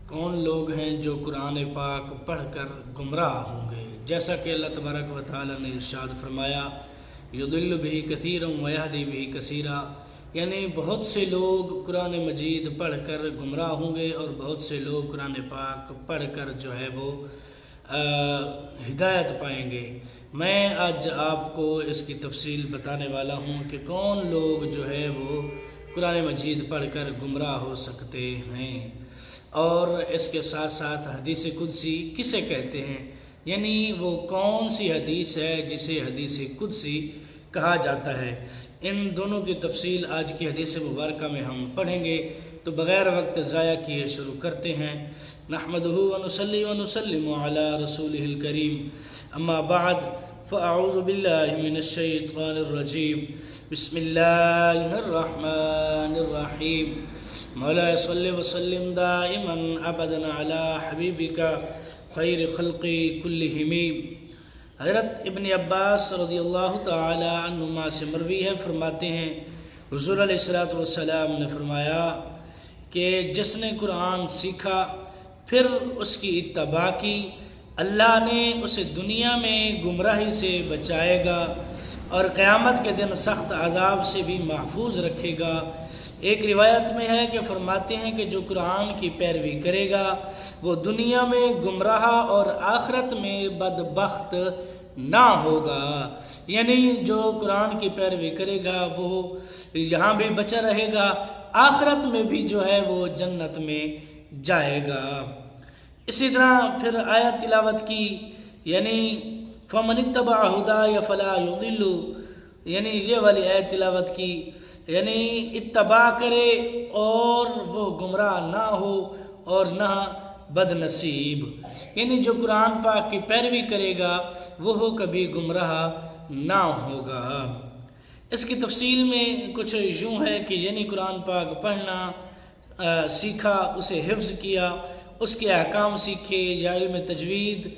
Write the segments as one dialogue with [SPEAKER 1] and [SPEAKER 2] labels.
[SPEAKER 1] کون لوگ ہیں جو قرآن پاک پڑھ کر گمراہ ہوں گے؟ جیسا کہ اللہ تبارک و تعالی نے ارشاد فرمایا یضل بہ کثیرا ویہدی بہ کثیرا، یعنی بہت سے لوگ قرآن مجید پڑھ کر گمراہ ہوں گے اور بہت سے لوگ قرآن پاک پڑھ کر جو ہے وہ ہدایت پائیں گے۔ میں آج آپ کو اس کی تفصیل بتانے والا ہوں کہ کون لوگ جو ہے وہ قرآن مجید پڑھ کر گمراہ ہو سکتے ہیں، اور اس کے ساتھ ساتھ حدیث قدسی کسے کہتے ہیں، یعنی وہ کون سی حدیث ہے جسے حدیث قدسی کہا جاتا ہے۔ ان دونوں کی تفصیل آج کی حدیث مبارکہ میں ہم پڑھیں گے، تو بغیر وقت ضائع کیے شروع کرتے ہیں۔ نحمدہ ونصلی ونسلم علی رسولہ الکریم، اما بعد فاعوذ باللہ من الشیطان الرجیم، بسم اللہ الرحمن الرحیم، مولا صلی وسلم دائما ابدا علی حبیبک خیر خلق کلہم۔ حضرت ابن عباس رضی اللہ تعالی عنہما سے مروی ہے، فرماتے ہیں حضور علیہ الصلوۃ والسلام نے فرمایا کہ جس نے قرآن سیکھا پھر اس کی اتباع کی، اللہ نے اسے دنیا میں گمراہی سے بچائے گا اور قیامت کے دن سخت عذاب سے بھی محفوظ رکھے گا۔ ایک روایت میں ہے کہ فرماتے ہیں کہ جو قرآن کی پیروی کرے گا وہ دنیا میں گمراہ اور آخرت میں بدبخت نہ ہوگا، یعنی جو قرآن کی پیروی کرے گا وہ یہاں بھی بچا رہے گا، آخرت میں بھی جو ہے وہ جنت میں جائے گا۔ اسی طرح پھر آیت تلاوت کی، یعنی فَمَنِ اتَّبَعَ هُدَايَ فَلَا يُضِلُّ، یعنی یہ والی آیت تلاوت کی، یعنی اتباع کرے اور وہ گمراہ نہ ہو اور نہ بد نصیب، یعنی جو قرآن پاک کی پیروی کرے گا وہ کبھی گمراہ نہ ہوگا۔ اس کی تفصیل میں کچھ یوں ہے کہ یعنی قرآن پاک پڑھنا سیکھا، اسے حفظ کیا، اس کے احکام سیکھے، یا علم تجوید،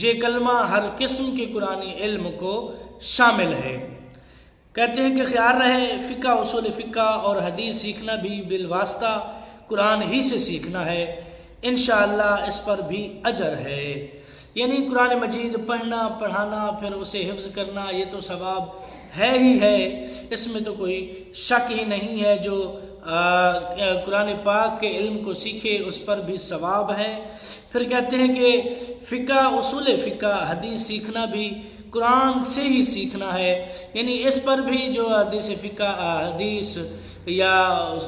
[SPEAKER 1] یہ کلمہ ہر قسم کے قرآنی علم کو شامل ہے۔ کہتے ہیں کہ خیال رہے فقہ، اصول فقہ اور حدیث سیکھنا بھی بالواسطہ قرآن ہی سے سیکھنا ہے، انشاءاللہ اس پر بھی اجر ہے۔ یعنی قرآن مجید پڑھنا، پڑھانا، پھر اسے حفظ کرنا، یہ تو ثواب ہے ہی ہے، اس میں تو کوئی شک ہی نہیں ہے۔ جو قرآن پاک کے علم کو سیکھے اس پر بھی ثواب ہے۔ پھر کہتے ہیں کہ فقہ، اصول فقہ، حدیث سیکھنا بھی قرآن سے ہی سیکھنا ہے، یعنی اس پر بھی جو حدیث فقہ، حدیث یا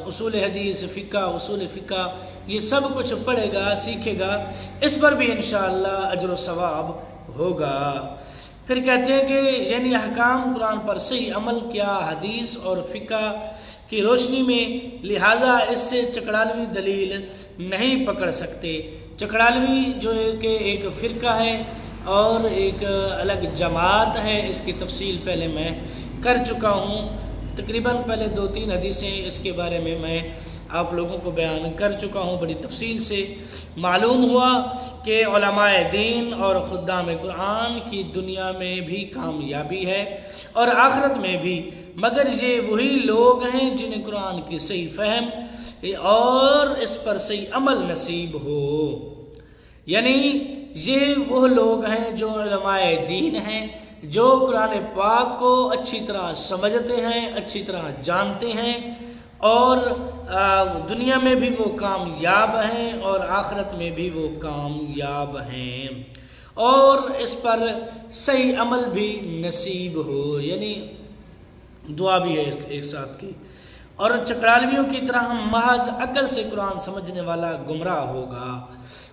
[SPEAKER 1] اصول حدیث، فقہ، اصول فقہ، یہ سب کچھ پڑھے گا، سیکھے گا، اس پر بھی انشاءاللہ اجر و ثواب ہوگا۔ پھر کہتے ہیں کہ یعنی احکام قرآن پر صحیح عمل کیا حدیث اور فقہ کی روشنی میں، لہٰذا اس سے چکڑالوی دلیل نہیں پکڑ سکتے۔ چکڑالوی جو کہ ایک فرقہ ہے اور ایک الگ جماعت ہے، اس کی تفصیل پہلے میں کر چکا ہوں، تقریباً پہلے 2-3 حدیثیں اس کے بارے میں آپ لوگوں کو بیان کر چکا ہوں بڑی تفصیل سے۔ معلوم ہوا کہ علماء دین اور خدام قرآن کی دنیا میں بھی کامیابی ہے اور آخرت میں بھی، مگر یہ وہی لوگ ہیں جنہیں قرآن کی صحیح فہم اور اس پر صحیح عمل نصیب ہو، یعنی یہ وہ لوگ ہیں جو علماء دین ہیں، جو قرآن پاک کو اچھی طرح سمجھتے ہیں، اچھی طرح جانتے ہیں، اور دنیا میں بھی وہ کامیاب ہیں اور آخرت میں بھی وہ کامیاب ہیں، اور اس پر صحیح عمل بھی نصیب ہو، یعنی دعا بھی ہے ایک ساتھ کی۔ اور چکڑالویوں کی طرح محض عقل سے قرآن سمجھنے والا گمراہ ہوگا۔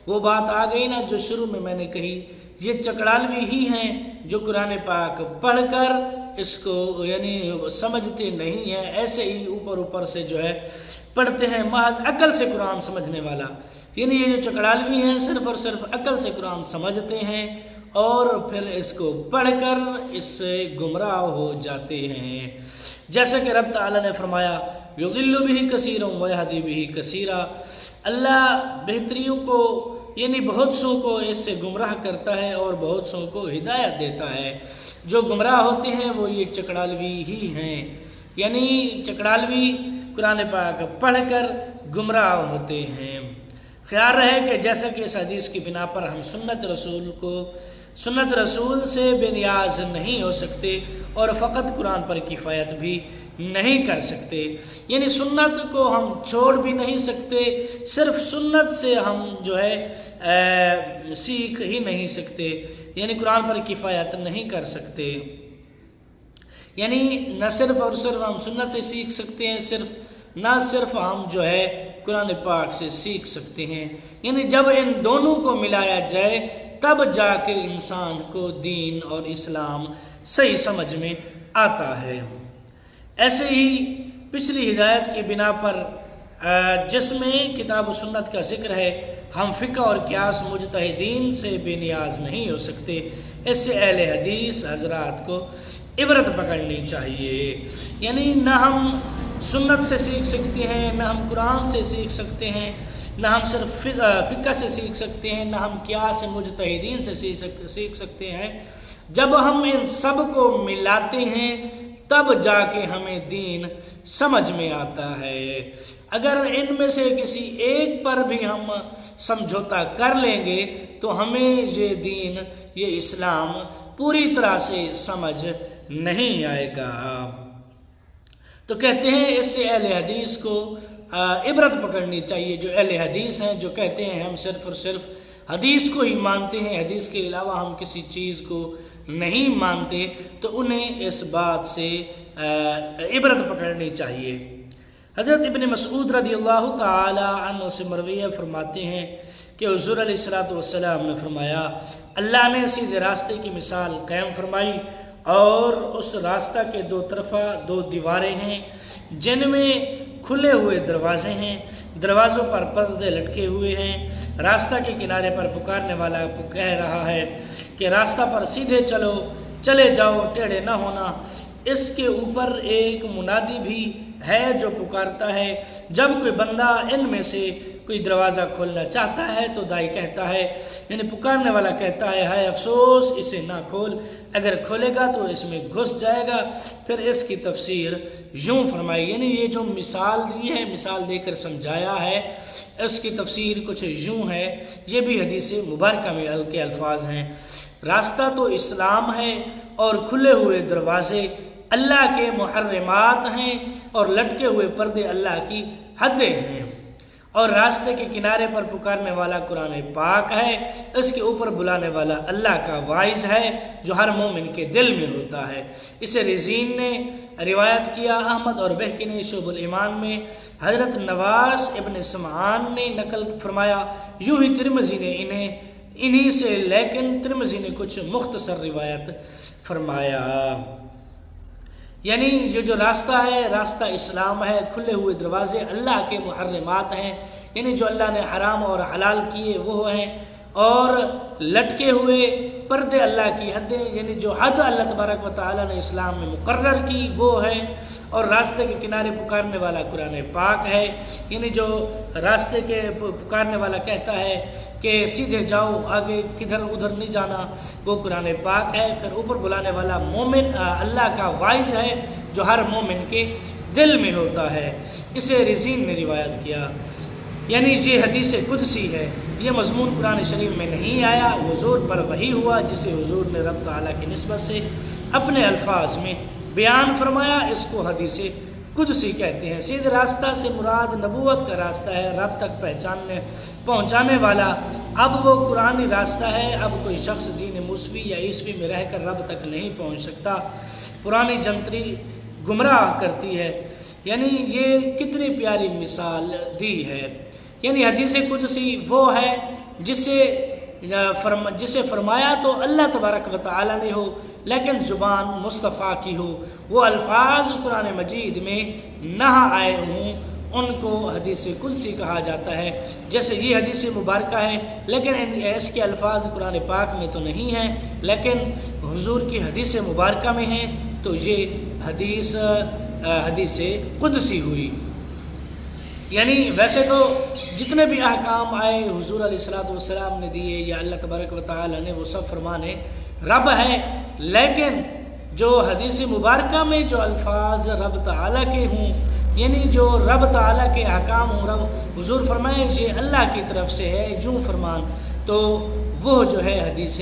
[SPEAKER 1] وہ بات آ گئی نا جو شروع میں نے کہی، یہ چکڑالوی ہی ہیں جو قرآن پاک پڑھ کر اس کو یعنی سمجھتے نہیں ہیں، ایسے ہی اوپر سے جو ہے پڑھتے ہیں، محض عقل سے قرآن سمجھنے والا، یعنی یہ جو چکڑالوی ہیں صرف اور صرف عقل سے قرآن سمجھتے ہیں اور پھر اس کو پڑھ کر اس سے گمراہ ہو جاتے ہیں۔ جیسا کہ رب تعالیٰ نے فرمایا یضل بہ کثیرا ویہدی بہ کثیرا، اللہ بہتریوں کو یعنی بہت سو کو اس سے گمراہ کرتا ہے اور بہت سو کو ہدایت دیتا ہے۔ جو گمراہ ہوتے ہیں وہ یہ چکڑالوی ہی ہیں، یعنی چکڑالوی قرآن پاک پڑھ کر گمراہ ہوتے ہیں۔ خیال رہے کہ جیسا کہ اس حدیث کی بنا پر ہم سنت رسول سے بے نیاز نہیں ہو سکتے اور فقط قرآن پر کفایت بھی نہیں کر سکتے، یعنی سنت کو ہم چھوڑ بھی نہیں سکتے، صرف سنت سے ہم جو ہے سیکھ ہی نہیں سکتے، یعنی قرآن پر کفایت نہیں کر سکتے، یعنی نہ صرف اور صرف ہم سنت سے سیکھ سکتے ہیں، نہ صرف ہم جو ہے قرآن پاک سے سیکھ سکتے ہیں، یعنی جب ان دونوں کو ملایا جائے تب جا کے انسان کو دین اور اسلام صحیح سمجھ میں آتا ہے۔ ایسے ہی پچھلی ہدایت کی بنا پر جس میں کتاب و سنت کا ذکر ہے، ہم فقہ اور قیاس مجتہدین سے بے نیاز نہیں ہو سکتے، اس سے اہل حدیث حضرات کو عبرت پکڑنی چاہیے، یعنی نہ ہم سنت سے سیکھ سکتے ہیں، نہ ہم قرآن سے سیکھ سکتے ہیں، نہ ہم صرف فقہ سے سیکھ سکتے ہیں، نہ ہم قیاس مجتہدین سے سیکھ سکتے ہیں۔ جب ہم ان سب کو ملاتے ہیں تب جا کے ہمیں دین سمجھ میں آتا ہے۔ اگر ان میں سے کسی ایک پر بھی ہم سمجھوتا کر لیں گے تو ہمیں یہ دین، یہ اسلام پوری طرح سے سمجھ نہیں آئے گا۔ تو کہتے ہیں اس سے اہل حدیث کو عبرت پکڑنی چاہیے، جو اہل حدیث ہیں، جو کہتے ہیں ہم صرف اور صرف حدیث کو ہی مانتے ہیں، حدیث کے علاوہ ہم کسی چیز کو نہیں مانتے، تو انہیں اس بات سے عبرت پکڑنی چاہیے۔ حضرت ابن مسعود رضی اللہ تعالی عنہ سے مروی فرماتے ہیں کہ حضور علیہ الصلوۃ والسلام نے فرمایا، اللہ نے سیدھے راستے کی مثال قائم فرمائی اور اس راستہ کے دو طرفہ دو دیواریں ہیں جن میں کھلے ہوئے دروازے ہیں، دروازوں پر پردے لٹکے ہوئے ہیں، راستہ کے کنارے پر پکارنے والا کہہ رہا ہے کہ راستہ پر سیدھے چلے جاؤ، ٹیڑھے نہ ہونا۔ اس کے اوپر ایک منادی بھی ہے جو پکارتا ہے، جب کوئی بندہ ان میں سے کوئی دروازہ کھولنا چاہتا ہے تو دائی کہتا ہے، یعنی پکارنے والا کہتا ہے، ہائے افسوس اسے نہ کھول، اگر کھولے گا تو اس میں گھس جائے گا۔ پھر اس کی تفسیر یوں فرمائی، یعنی یہ جو مثال دی ہے، مثال دے کر سمجھایا ہے، اس کی تفسیر کچھ یوں ہے، یہ بھی حدیث مبارکہ میں کے الفاظ ہیں، راستہ تو اسلام ہے اور کھلے ہوئے دروازے اللہ کے محرمات ہیں اور لٹکے ہوئے پردے اللہ کی حدیں ہیں، اور راستے کے کنارے پر پکارنے والا قرآن پاک ہے، اس کے اوپر بلانے والا اللہ کا واعظ ہے جو ہر مومن کے دل میں ہوتا ہے۔ اسے رزین نے روایت کیا، احمد اور بہقی نے شعب الایمان میں، حضرت نواس ابن سمعان نے نقل فرمایا، یوں ہی ترمذی نے انہی سے، لیکن ترمذی نے کچھ مختصر روایت فرمایا۔ یعنی یہ جو راستہ ہے، راستہ اسلام ہے، کھلے ہوئے دروازے اللہ کے محرمات ہیں، یعنی جو اللہ نے حرام اور حلال کیے وہ ہیں، اور لٹکے ہوئے پردے اللہ کی حدیں، یعنی جو حد اللہ تبارک و تعالیٰ نے اسلام میں مقرر کی وہ ہے، اور راستے کے کنارے پکارنے والا قرآن پاک ہے، یعنی جو راستے کے پکارنے والا کہتا ہے کہ سیدھے جاؤ، آگے کدھر ادھر نہیں جانا، وہ قرآن پاک ہے۔ پھر اوپر بلانے والا مومن اللہ کا واعظ ہے جو ہر مومن کے دل میں ہوتا ہے۔ اسے رزین نے روایت کیا، یعنی یہ حدیث قدسی ہے، یہ مضمون قرآن شریف میں نہیں آیا، حضور پر وحی ہوا جسے حضور نے رب تعالیٰ کی نسبت سے اپنے الفاظ میں بیان فرمایا، اس کو حدیث قدسی کہتے ہیں۔ سیدھے راستہ سے مراد نبوت کا راستہ ہے، رب تک پہنچانے والا۔ اب وہ قرآنی راستہ ہے، اب کوئی شخص دین موسوی یا عیسوی میں رہ کر رب تک نہیں پہنچ سکتا، پرانی جنتری گمراہ کرتی ہے۔ یعنی یہ کتنی پیاری مثال دی ہے، یعنی حدیث قدسی وہ ہے جسے فرمایا تو اللہ تبارک و تعالیٰ نے ہو، لیکن زبان مصطفیٰ کی ہو، وہ الفاظ قرآن مجید میں نہ آئے ہوں، ان کو حدیث قدسی کہا جاتا ہے۔ جیسے یہ حدیث مبارکہ ہے لیکن اس کے الفاظ قرآن پاک میں تو نہیں ہیں، لیکن حضور کی حدیث مبارکہ میں ہیں، تو یہ حدیث قدسی ہوئی۔ یعنی ویسے تو جتنے بھی احکام آئے حضور علیہ الصلوۃ والسلام نے دیے یا اللہ تبارک و تعالی نے، وہ سب فرمانے رب ہے، لیکن جو حدیث مبارکہ میں جو الفاظ رب تعالی کے ہوں یعنی جو رب تعالیٰ کے احکام حضور فرمائے یہ اللہ کی طرف سے ہے جو فرمان، تو وہ جو ہے حدیث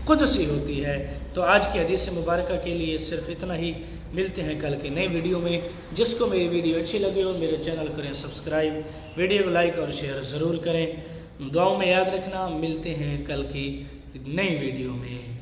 [SPEAKER 1] قدسی ہوتی ہے۔ تو آج کی حدیث مبارکہ کے لیے صرف اتنا ہی، ملتے ہیں کل کے نئے ویڈیو میں۔ جس کو میری ویڈیو اچھی لگے ہو میرے چینل کریں سبسکرائب، ویڈیو کو لائک اور شیئر ضرور کریں، دعاؤں میں یاد رکھنا۔ ملتے ہیں کل کی نئی ویڈیو میں۔